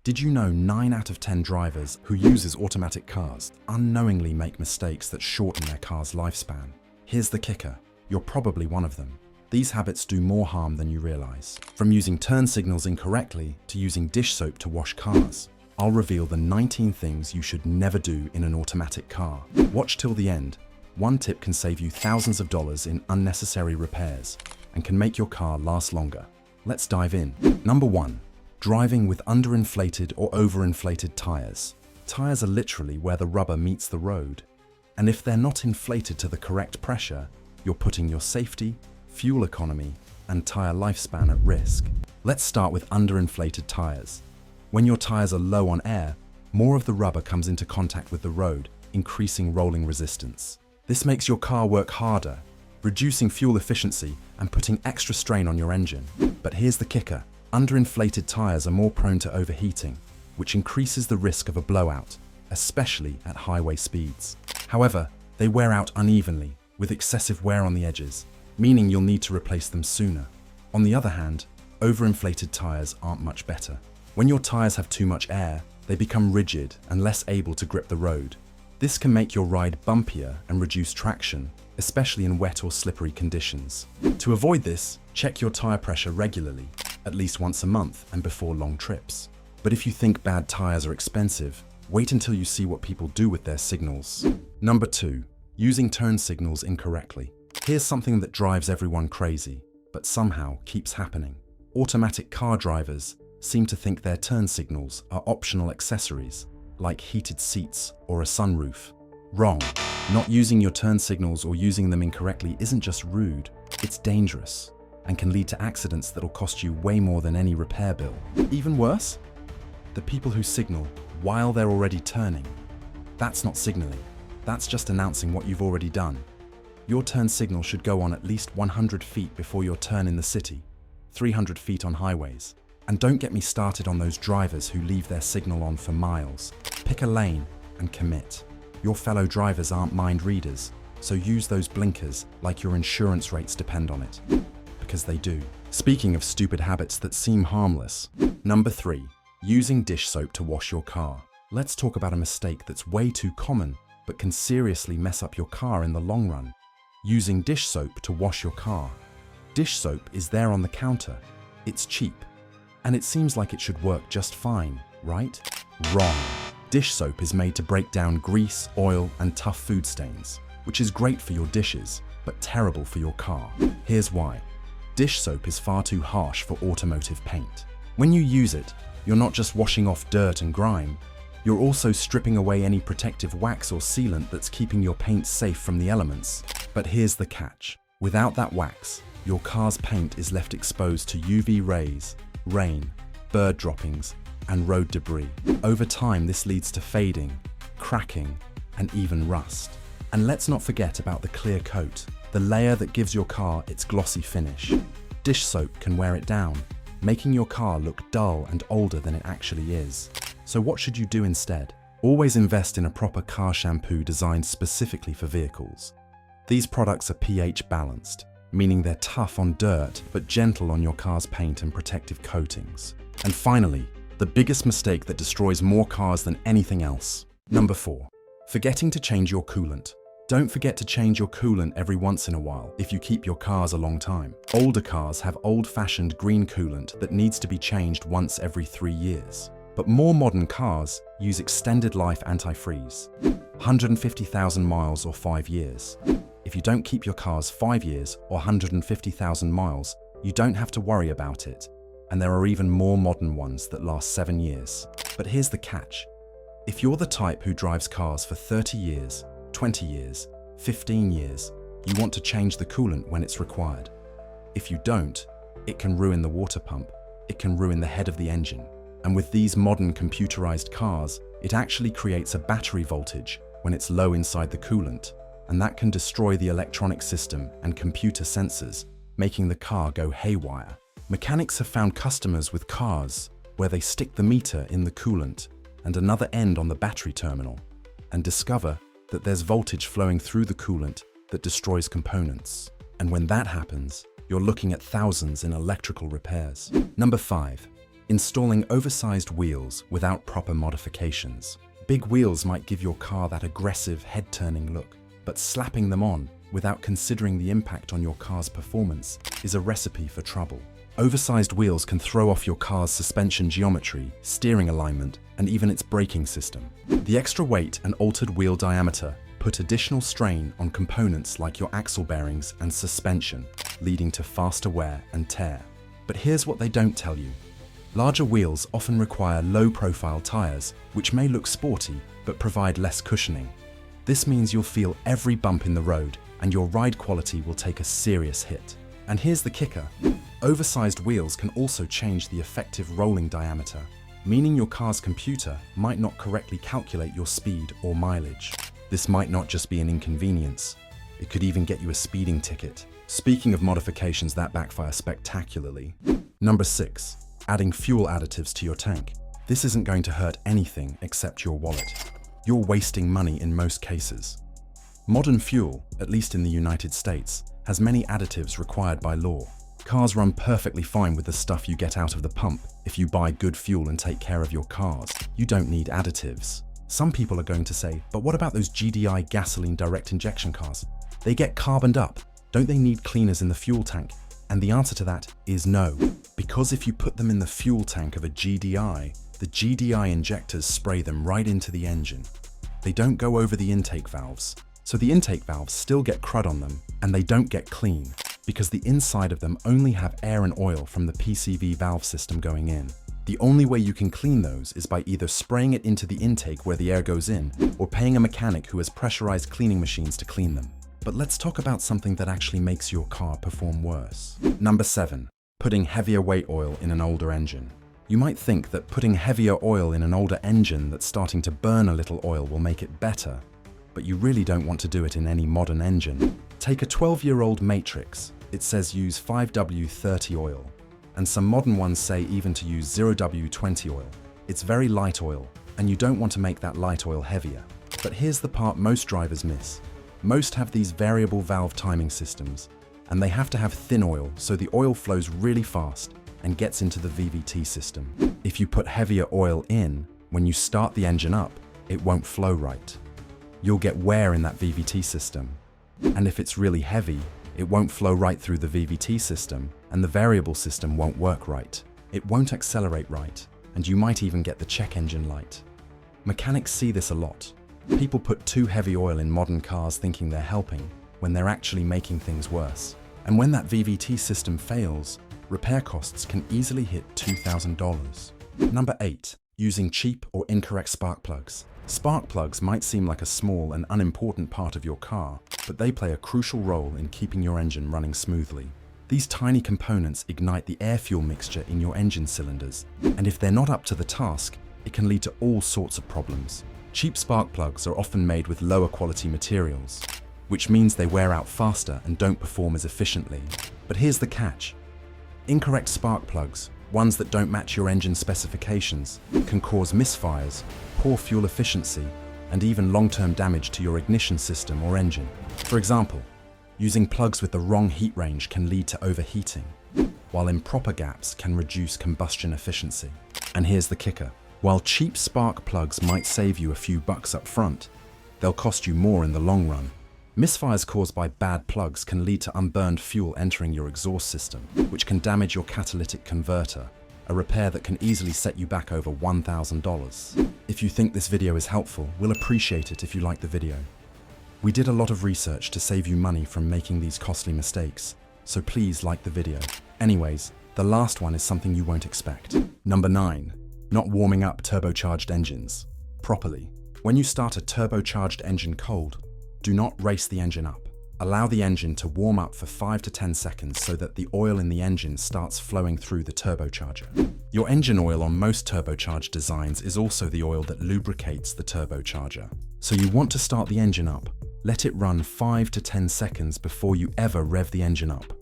Did you know 9 out of 10 drivers who uses automatic cars unknowingly make mistakes that shorten their car's lifespan? Here's the kicker, you're probably one of them. These habits do more harm than you realize. From using turn signals incorrectly to using dish soap to wash cars, I'll reveal the 19 things you should never do in an automatic car. Watch till the end. One tip can save you thousands of dollars in unnecessary repairs and can make your car last longer. Let's dive in. Number 1. Driving with underinflated or overinflated tires. Tires are literally where the rubber meets the road. And if they're not inflated to the correct pressure, you're putting your safety, fuel economy, and tire lifespan at risk. Let's start with underinflated tires. When your tires are low on air, more of the rubber comes into contact with the road, increasing rolling resistance. This makes your car work harder, reducing fuel efficiency and putting extra strain on your engine. But here's the kicker. Underinflated tires are more prone to overheating, which increases the risk of a blowout, especially at highway speeds. However, they wear out unevenly, with excessive wear on the edges, meaning you'll need to replace them sooner. On the other hand, overinflated tires aren't much better. When your tires have too much air, they become rigid and less able to grip the road. This can make your ride bumpier and reduce traction, especially in wet or slippery conditions. To avoid this, check your tire pressure regularly, at least once a month and before long trips. But if you think bad tires are expensive, wait until you see what people do with their signals. Number 2. Using turn signals incorrectly. Here's something that drives everyone crazy, but somehow keeps happening. Automatic car drivers seem to think their turn signals are optional accessories, like heated seats or a sunroof. Wrong. Not using your turn signals or using them incorrectly isn't just rude, it's dangerous and can lead to accidents that'll cost you way more than any repair bill. Even worse? The people who signal while they're already turning. That's not signaling. That's just announcing what you've already done. Your turn signal should go on at least 100 feet before your turn in the city, 300 feet on highways. And don't get me started on those drivers who leave their signal on for miles. Pick a lane and commit. Your fellow drivers aren't mind readers, so use those blinkers like your insurance rates depend on it. Because they do. Speaking of stupid habits that seem harmless. Number 3. Using dish soap to wash your car. Let's talk about a mistake that's way too common, but can seriously mess up your car in the long run. Using dish soap to wash your car. Dish soap is there on the counter. It's cheap. And it seems like it should work just fine, right? Wrong. Dish soap is made to break down grease, oil, and tough food stains, which is great for your dishes, but terrible for your car. Here's why. Dish soap is far too harsh for automotive paint. When you use it, you're not just washing off dirt and grime, you're also stripping away any protective wax or sealant that's keeping your paint safe from the elements. But here's the catch. Without that wax, your car's paint is left exposed to UV rays, rain, bird droppings, and road debris. Over time, this leads to fading, cracking, and even rust. And let's not forget about the clear coat, the layer that gives your car its glossy finish. Dish soap can wear it down, making your car look dull and older than it actually is. So what should you do instead? Always invest in a proper car shampoo designed specifically for vehicles. These products are pH balanced, meaning they're tough on dirt but gentle on your car's paint and protective coatings. And finally, the biggest mistake that destroys more cars than anything else. Number 4. Forgetting to change your coolant. Don't forget to change your coolant every once in a while if you keep your cars a long time. Older cars have old-fashioned green coolant that needs to be changed once every 3 years. But more modern cars use extended life antifreeze, 150,000 miles or 5 years. If you don't keep your cars 5 years or 150,000 miles, you don't have to worry about it. And there are even more modern ones that last 7 years. But here's the catch. If you're the type who drives cars for 30 years, 20 years, 15 years, you want to change the coolant when it's required. If you don't, it can ruin the water pump, it can ruin the head of the engine. And with these modern computerized cars, it actually creates a battery voltage when it's low inside the coolant, and that can destroy the electronic system and computer sensors, making the car go haywire. Mechanics have found customers with cars where they stick the meter in the coolant and another end on the battery terminal, and discover that there's voltage flowing through the coolant that destroys components. And when that happens, you're looking at thousands in electrical repairs. Number 5. Installing oversized wheels without proper modifications. Big wheels might give your car that aggressive, head-turning look, but slapping them on without considering the impact on your car's performance is a recipe for trouble. Oversized wheels can throw off your car's suspension geometry, steering alignment, and even its braking system. The extra weight and altered wheel diameter put additional strain on components like your axle bearings and suspension, leading to faster wear and tear. But here's what they don't tell you. Larger wheels often require low-profile tires, which may look sporty but provide less cushioning. This means you'll feel every bump in the road and your ride quality will take a serious hit. And here's the kicker. Oversized wheels can also change the effective rolling diameter, meaning your car's computer might not correctly calculate your speed or mileage. This might not just be an inconvenience, it could even get you a speeding ticket. Speaking of modifications that backfire spectacularly. Number 6. Adding fuel additives to your tank. This isn't going to hurt anything except your wallet. You're wasting money in most cases. Modern fuel, at least in the United States, has many additives required by law. Cars run perfectly fine with the stuff you get out of the pump if you buy good fuel and take care of your cars. You don't need additives. Some people are going to say, but what about those GDI gasoline direct injection cars? They get carboned up. Don't they need cleaners in the fuel tank? And the answer to that is no. Because if you put them in the fuel tank of a GDI, the GDI injectors spray them right into the engine. They don't go over the intake valves. So the intake valves still get crud on them, and they don't get clean, because the inside of them only have air and oil from the PCV valve system going in. The only way you can clean those is by either spraying it into the intake where the air goes in, or paying a mechanic who has pressurized cleaning machines to clean them. But let's talk about something that actually makes your car perform worse. Number 7. Putting heavier weight oil in an older engine. You might think that putting heavier oil in an older engine that's starting to burn a little oil will make it better, but you really don't want to do it in any modern engine. Take a 12-year-old Matrix. It says use 5W30 oil, and some modern ones say even to use 0W20 oil. It's very light oil, and you don't want to make that light oil heavier. But here's the part most drivers miss. Most have these variable valve timing systems, and they have to have thin oil so the oil flows really fast and gets into the VVT system. If you put heavier oil in, when you start the engine up, it won't flow right. You'll get wear in that VVT system. And if it's really heavy, it won't flow right through the VVT system, and the variable system won't work right. It won't accelerate right, and you might even get the check engine light. Mechanics see this a lot. People put too heavy oil in modern cars thinking they're helping, when they're actually making things worse. And when that VVT system fails, repair costs can easily hit $2,000. Number 8. Using cheap or incorrect spark plugs. Spark plugs might seem like a small and unimportant part of your car, but they play a crucial role in keeping your engine running smoothly. These tiny components ignite the air-fuel mixture in your engine cylinders, and if they're not up to the task, it can lead to all sorts of problems. Cheap spark plugs are often made with lower quality materials, which means they wear out faster and don't perform as efficiently. But here's the catch. Incorrect spark plugs, ones that don't match your engine specifications, can cause misfires, poor fuel efficiency, and even long-term damage to your ignition system or engine. For example, using plugs with the wrong heat range can lead to overheating, while improper gaps can reduce combustion efficiency. And here's the kicker. While cheap spark plugs might save you a few bucks up front, they'll cost you more in the long run. Misfires caused by bad plugs can lead to unburned fuel entering your exhaust system, which can damage your catalytic converter, a repair that can easily set you back over $1,000. If you think this video is helpful, we'll appreciate it if you like the video. We did a lot of research to save you money from making these costly mistakes, so please like the video. Anyways, the last one is something you won't expect. Number 9. Not warming up turbocharged engines properly. When you start a turbocharged engine cold, do not race the engine up. Allow the engine to warm up for 5 to 10 seconds so that the oil in the engine starts flowing through the turbocharger. Your engine oil on most turbocharged designs is also the oil that lubricates the turbocharger. So you want to start the engine up. Let it run 5 to 10 seconds before you ever rev the engine up,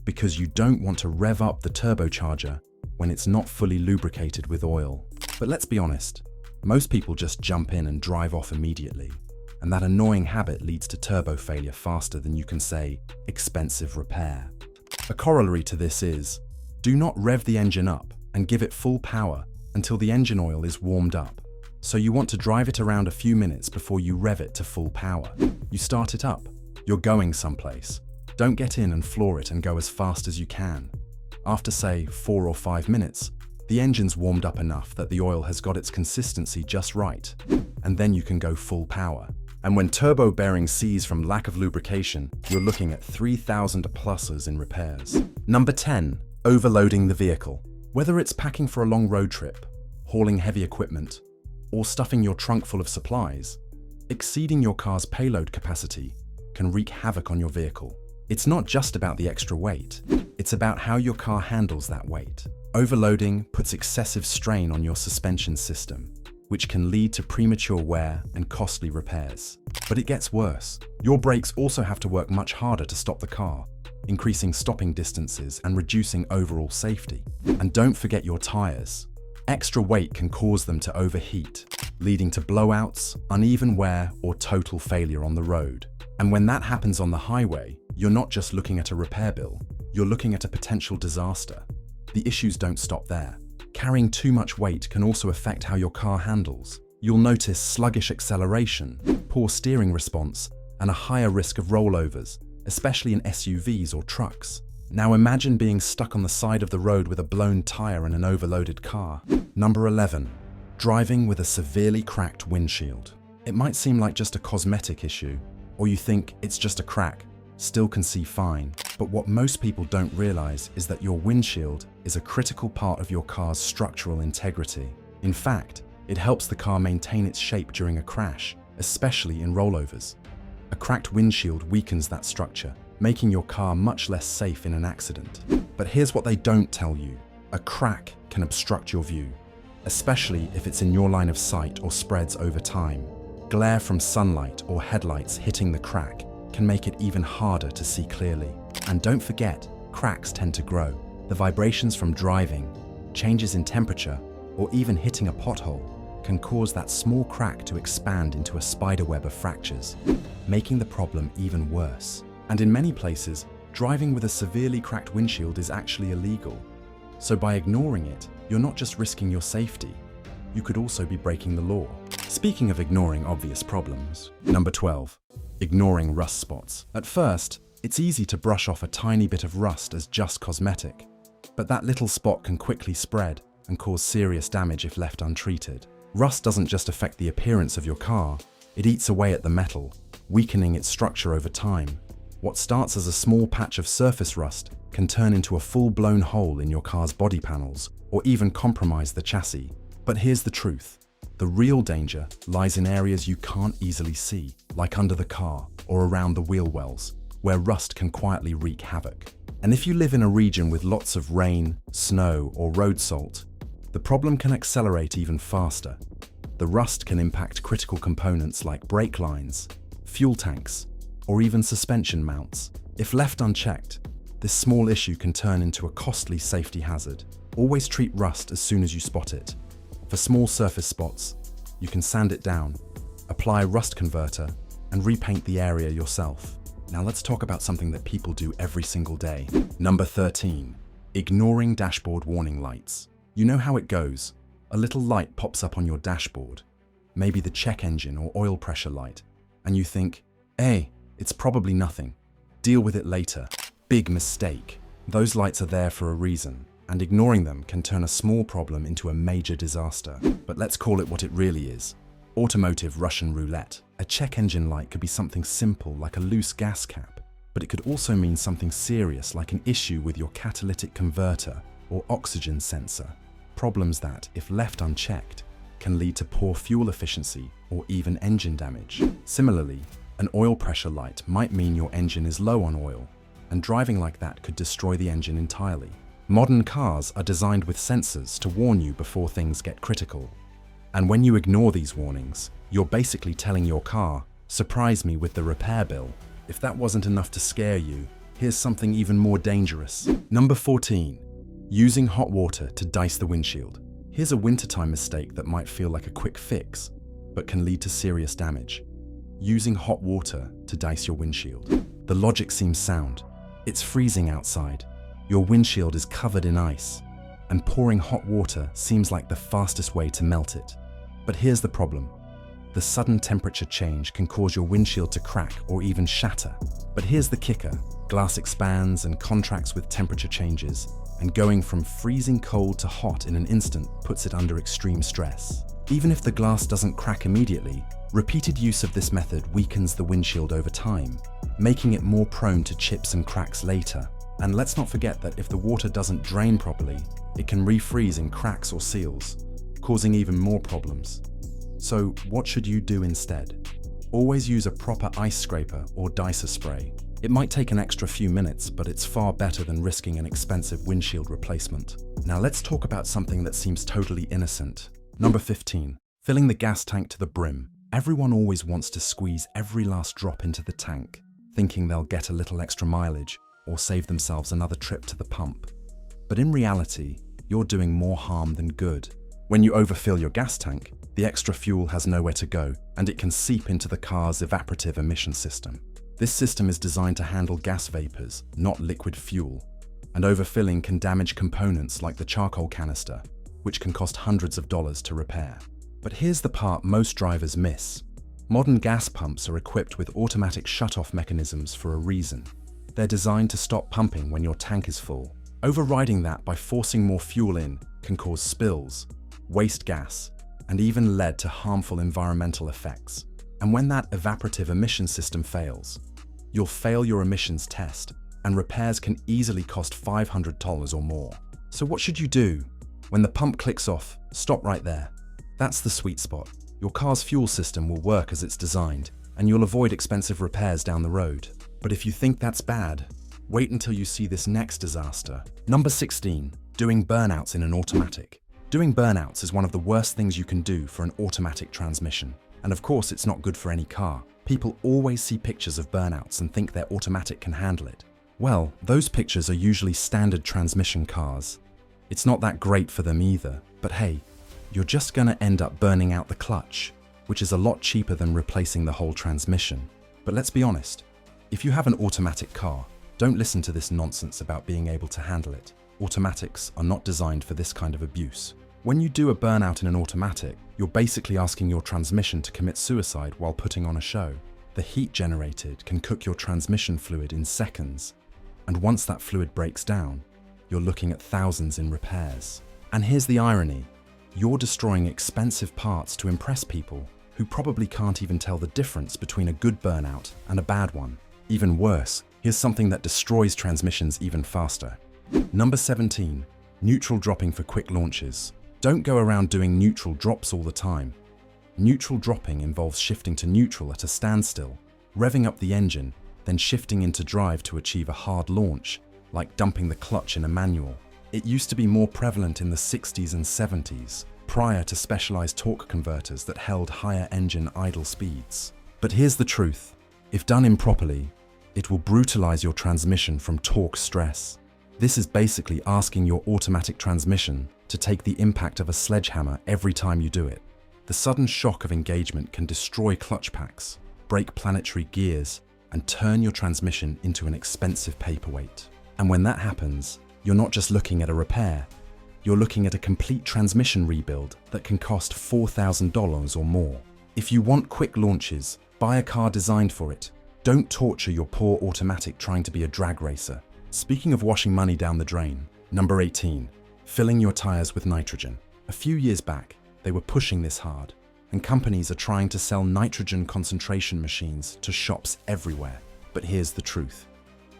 because you don't want to rev up the turbocharger when it's not fully lubricated with oil. But let's be honest, most people just jump in and drive off immediately, and that annoying habit leads to turbo failure faster than you can say, expensive repair. A corollary to this is, do not rev the engine up and give it full power until the engine oil is warmed up. So you want to drive it around a few minutes before you rev it to full power. You start it up. You're going someplace. Don't get in and floor it and go as fast as you can. After, say, 4 or 5 minutes, the engine's warmed up enough that the oil has got its consistency just right, and then you can go full power. And when turbo bearing seize from lack of lubrication, you're looking at 3,000 pluses in repairs. Number 10. Overloading the vehicle. Whether it's packing for a long road trip, hauling heavy equipment, or stuffing your trunk full of supplies, exceeding your car's payload capacity can wreak havoc on your vehicle. It's not just about the extra weight, it's about how your car handles that weight. Overloading puts excessive strain on your suspension system, which can lead to premature wear and costly repairs. But it gets worse. Your brakes also have to work much harder to stop the car, increasing stopping distances and reducing overall safety. And don't forget your tires. Extra weight can cause them to overheat, leading to blowouts, uneven wear, or total failure on the road. And when that happens on the highway, you're not just looking at a repair bill, you're looking at a potential disaster. The issues don't stop there. Carrying too much weight can also affect how your car handles. You'll notice sluggish acceleration, poor steering response, and a higher risk of rollovers, especially in SUVs or trucks. Now imagine being stuck on the side of the road with a blown tire and an overloaded car. Number 11. Driving with a severely cracked windshield. It might seem like just a cosmetic issue, or you think it's just a crack, still can see fine. But what most people don't realize is that your windshield is a critical part of your car's structural integrity. In fact, it helps the car maintain its shape during a crash, especially in rollovers. A cracked windshield weakens that structure, making your car much less safe in an accident. But here's what they don't tell you. A crack can obstruct your view, especially if it's in your line of sight or spreads over time. Glare from sunlight or headlights hitting the crack can make it even harder to see clearly. And don't forget, cracks tend to grow. The vibrations from driving, changes in temperature, or even hitting a pothole can cause that small crack to expand into a spiderweb of fractures, making the problem even worse. And in many places, driving with a severely cracked windshield is actually illegal. So by ignoring it, you're not just risking your safety, you could also be breaking the law. Speaking of ignoring obvious problems. Number 12. Ignoring rust spots. At first, it's easy to brush off a tiny bit of rust as just cosmetic, but that little spot can quickly spread and cause serious damage if left untreated. Rust doesn't just affect the appearance of your car, it eats away at the metal, weakening its structure over time. What starts as a small patch of surface rust can turn into a full-blown hole in your car's body panels or even compromise the chassis. But here's the truth. The real danger lies in areas you can't easily see, like under the car or around the wheel wells, where rust can quietly wreak havoc. And if you live in a region with lots of rain, snow, or road salt, the problem can accelerate even faster. The rust can impact critical components like brake lines, fuel tanks, or even suspension mounts. If left unchecked, this small issue can turn into a costly safety hazard. Always treat rust as soon as you spot it. For small surface spots, you can sand it down, apply a rust converter, and repaint the area yourself. Now let's talk about something that people do every single day. Number 13. Ignoring dashboard warning lights. You know how it goes. A little light pops up on your dashboard, maybe the check engine or oil pressure light, and you think, hey, it's probably nothing. Deal with it later. Big mistake. Those lights are there for a reason, and ignoring them can turn a small problem into a major disaster. But let's call it what it really is. Automotive Russian roulette. A check engine light could be something simple like a loose gas cap, but it could also mean something serious like an issue with your catalytic converter or oxygen sensor. Problems that, if left unchecked, can lead to poor fuel efficiency or even engine damage. Similarly, an oil pressure light might mean your engine is low on oil, and driving like that could destroy the engine entirely. Modern cars are designed with sensors to warn you before things get critical. And when you ignore these warnings, you're basically telling your car, surprise me with the repair bill. If that wasn't enough to scare you, here's something even more dangerous. Number 14. Using hot water to dice the windshield. Here's a wintertime mistake that might feel like a quick fix, but can lead to serious damage. Using hot water to dice your windshield. The logic seems sound. It's freezing outside. Your windshield is covered in ice. and pouring hot water seems like the fastest way to melt it. But here's the problem. The sudden temperature change can cause your windshield to crack or even shatter. But here's the kicker. Glass expands and contracts with temperature changes, and going from freezing cold to hot in an instant puts it under extreme stress. Even if the glass doesn't crack immediately, repeated use of this method weakens the windshield over time, making it more prone to chips and cracks later. And let's not forget that if the water doesn't drain properly, it can refreeze in cracks or seals, causing even more problems. So what should you do instead? Always use a proper ice scraper or dicer spray. It might take an extra few minutes, but it's far better than risking an expensive windshield replacement. Now let's talk about something that seems totally innocent. Number 15, filling the gas tank to the brim. Everyone always wants to squeeze every last drop into the tank, thinking they'll get a little extra mileage or save themselves another trip to the pump. But in reality, you're doing more harm than good. When you overfill your gas tank, the extra fuel has nowhere to go, and it can seep into the car's evaporative emission system. This system is designed to handle gas vapors, not liquid fuel, and overfilling can damage components like the charcoal canister, which can cost hundreds of dollars to repair. But here's the part most drivers miss. Modern gas pumps are equipped with automatic shut-off mechanisms for a reason. They're designed to stop pumping when your tank is full. Overriding that by forcing more fuel in can cause spills, waste gas, and even lead to harmful environmental effects. And when that evaporative emission system fails, you'll fail your emissions test, and repairs can easily cost $500 or more. So what should you do? When the pump clicks off, stop right there. That's the sweet spot. Your car's fuel system will work as it's designed, and you'll avoid expensive repairs down the road. But if you think that's bad, wait until you see this next disaster. Number 16, doing burnouts in an automatic. Doing burnouts is one of the worst things you can do for an automatic transmission. And of course, it's not good for any car. People always see pictures of burnouts and think their automatic can handle it. Well, those pictures are usually standard transmission cars. It's not that great for them either, but hey, you're just gonna end up burning out the clutch, which is a lot cheaper than replacing the whole transmission. But let's be honest, if you have an automatic car, don't listen to this nonsense about being able to handle it. Automatics are not designed for this kind of abuse. When you do a burnout in an automatic, you're basically asking your transmission to commit suicide while putting on a show. The heat generated can cook your transmission fluid in seconds, and once that fluid breaks down, you're looking at thousands in repairs. And here's the irony. You're destroying expensive parts to impress people who probably can't even tell the difference between a good burnout and a bad one. Even worse, here's something that destroys transmissions even faster. Number 17, neutral dropping for quick launches. Don't go around doing neutral drops all the time. Neutral dropping involves shifting to neutral at a standstill, revving up the engine, then shifting into drive to achieve a hard launch, like dumping the clutch in a manual. It used to be more prevalent in the 60s and 70s, prior to specialized torque converters that held higher engine idle speeds. But here's the truth. If done improperly, it will brutalize your transmission from torque stress. This is basically asking your automatic transmission to take the impact of a sledgehammer every time you do it. The sudden shock of engagement can destroy clutch packs, break planetary gears, and turn your transmission into an expensive paperweight. And when that happens, you're not just looking at a repair, you're looking at a complete transmission rebuild that can cost $4,000 or more. If you want quick launches, buy a car designed for it. Don't torture your poor automatic trying to be a drag racer. Speaking of washing money down the drain, number 18, filling your tires with nitrogen. A few years back, they were pushing this hard, and companies are trying to sell nitrogen concentration machines to shops everywhere. But here's the truth.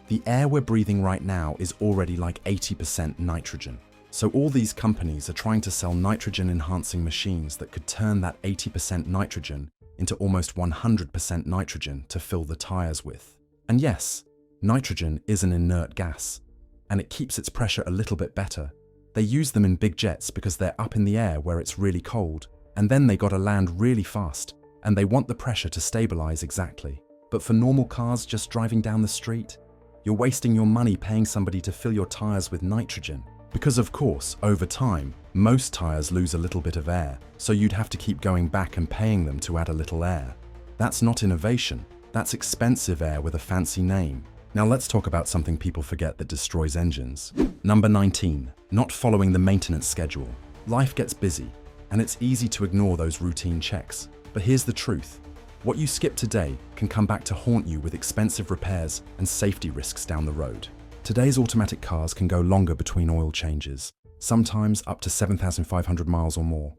The air we're breathing right now is already like 80% nitrogen. So all these companies are trying to sell nitrogen-enhancing machines that could turn that 80% nitrogen into almost 100% nitrogen to fill the tires with. And yes, nitrogen is an inert gas, and it keeps its pressure a little bit better. They use them in big jets because they're up in the air where it's really cold, and then they gotta land really fast, and they want the pressure to stabilize exactly. But for normal cars just driving down the street, you're wasting your money paying somebody to fill your tires with nitrogen. Because of course, over time, most tires lose a little bit of air, so you'd have to keep going back and paying them to add a little air. That's not innovation, that's expensive air with a fancy name. Now let's talk about something people forget that destroys engines. Number 19, not following the maintenance schedule. Life gets busy, and it's easy to ignore those routine checks. But here's the truth. What you skip today can come back to haunt you with expensive repairs and safety risks down the road. Today's automatic cars can go longer between oil changes, sometimes up to 7,500 miles or more.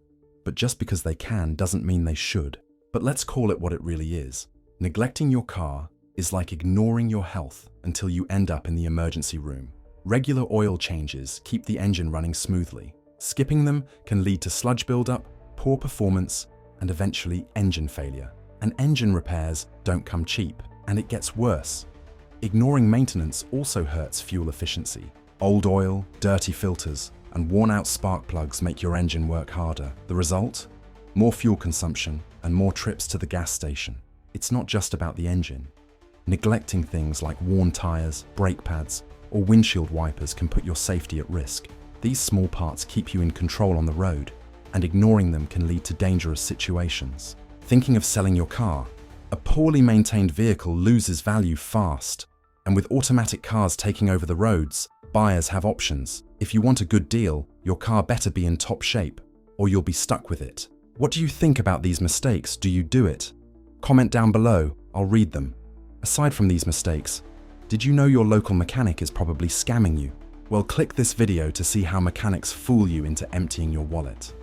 But just because they can doesn't mean they should. But let's call it what it really is. Neglecting your car is like ignoring your health until you end up in the emergency room. Regular oil changes keep the engine running smoothly. Skipping them can lead to sludge buildup, poor performance, and eventually engine failure. And engine repairs don't come cheap, and it gets worse. Ignoring maintenance also hurts fuel efficiency. Old oil, dirty filters, and worn-out spark plugs make your engine work harder. The result? More fuel consumption and more trips to the gas station. It's not just about the engine. Neglecting things like worn tires, brake pads, or windshield wipers can put your safety at risk. These small parts keep you in control on the road, and ignoring them can lead to dangerous situations. Thinking of selling your car? A poorly maintained vehicle loses value fast, and with automatic cars taking over the roads, buyers have options. If you want a good deal, your car better be in top shape, or you'll be stuck with it. What do you think about these mistakes? Do you do it? Comment down below, I'll read them. Aside from these mistakes, did you know your local mechanic is probably scamming you? Well, click this video to see how mechanics fool you into emptying your wallet.